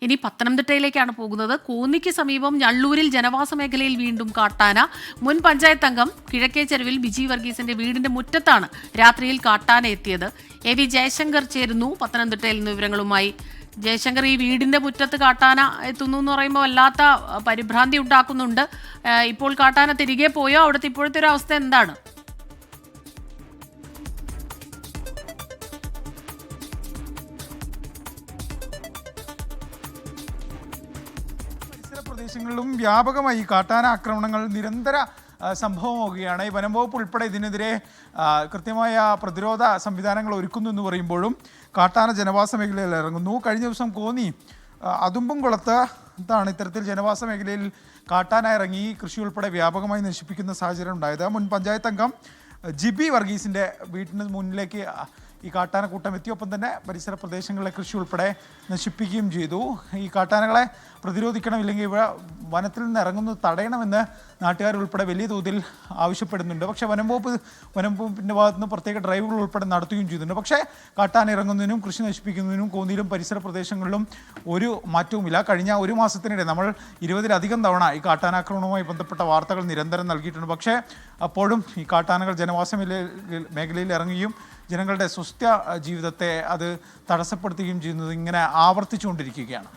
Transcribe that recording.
ഇനി പത്തനംതിട്ടയിലേക്കാണ് പോകുന്നത്. കോന്നിക്ക് സമീപം ഞള്ളൂരിൽ ജനവാസ മേഖലയിൽ വീണ്ടും കാട്ടാന. മുൻ പഞ്ചായത്ത് അംഗം കിഴക്കേ ചെരുവിൽ ബിജി വർഗീസിന്റെ വീടിന്റെ മുറ്റത്താണ് രാത്രിയിൽ കാട്ടാന എത്തിയത്. AV ജയശങ്കർ ചേരുന്നു പത്തനംതിട്ടയിൽ നിന്ന് വിവരങ്ങളുമായി. ജയശങ്കർ, ഈ വീടിന്റെ മുറ്റത്ത് കാട്ടാന എത്തുന്നു എന്ന് പറയുമ്പോൾ വല്ലാത്ത പരിഭ്രാന്തി ഉണ്ടാക്കുന്നുണ്ട്. ഇപ്പോൾ കാട്ടാന തിരികെ പോയോ? അവിടുത്തെ ഇപ്പോഴത്തെ ഒരു അവസ്ഥ എന്താണ്? പ്രദേശങ്ങളിലും വ്യാപകമായി കാട്ടാന ആക്രമണങ്ങൾ നിരന്തര സംഭവമാവുകയാണ്. ഈ വനം വകുപ്പ് ഉൾപ്പെടെ ഇതിനെതിരെ കൃത്യമായ പ്രതിരോധ സംവിധാനങ്ങൾ ഒരുക്കുന്നു എന്ന് പറയുമ്പോഴും കാട്ടാന ജനവാസ മേഖലയിൽ ഇറങ്ങുന്നു. കഴിഞ്ഞ ദിവസം കോന്നി അതുമ്പുംകുളത്ത് ഇത്തരത്തിൽ ജനവാസ മേഖലയിൽ കാട്ടാന ഇറങ്ങി കൃഷി ഉൾപ്പെടെ വ്യാപകമായി നശിപ്പിക്കുന്ന സാഹചര്യം ഉണ്ടായത്. മുൻ പഞ്ചായത്ത് അംഗം ജിബി വർഗീസിൻ്റെ വീട്ടിന് മുന്നിലേക്ക് ഈ കാട്ടാനക്കൂട്ടം എത്തി. ഒപ്പം തന്നെ പരിസര പ്രദേശങ്ങളിലെ കൃഷി ഉൾപ്പെടെ നശിപ്പിക്കുകയും ചെയ്തു. ഈ കാട്ടാനകളെ പ്രതിരോധിക്കണം, ഇല്ലെങ്കിൽ ഇവ വനത്തിൽ നിന്ന് ഇറങ്ങുന്നത് തടയണമെന്ന് നാട്ടുകാരുൾപ്പെടെ വലിയ തോതിൽ ആവശ്യപ്പെടുന്നുണ്ട്. പക്ഷേ വനം വകുപ്പിൻ്റെ ഭാഗത്ത് നിന്ന് പ്രത്യേക ഡ്രൈവുകൾ ഉൾപ്പെടെ നടത്തുകയും ചെയ്യുന്നുണ്ട്. പക്ഷേ കാട്ടാന ഇറങ്ങുന്നതിനും കൃഷി നശിപ്പിക്കുന്നതിനും കോന്നിയിലും പരിസര പ്രദേശങ്ങളിലും ഒരു മാറ്റവുമില്ല. കഴിഞ്ഞ ഒരു മാസത്തിനിടെ നമ്മൾ 20-ലധികം തവണ ഈ കാട്ടാനാക്രമണവുമായി ബന്ധപ്പെട്ട വാർത്തകൾ നിരന്തരം നൽകിയിട്ടുണ്ട്. പക്ഷേ അപ്പോഴും ഈ കാട്ടാനകൾ ജനവാസ മേഖലയിൽ ഇറങ്ങുകയും ജനങ്ങളുടെ സുസ്ഥ ജീവിതത്തെ അത് തടസ്സപ്പെടുത്തുകയും ചെയ്യുന്നത് ഇങ്ങനെ ആവർത്തിച്ചുകൊണ്ടിരിക്കുകയാണ്.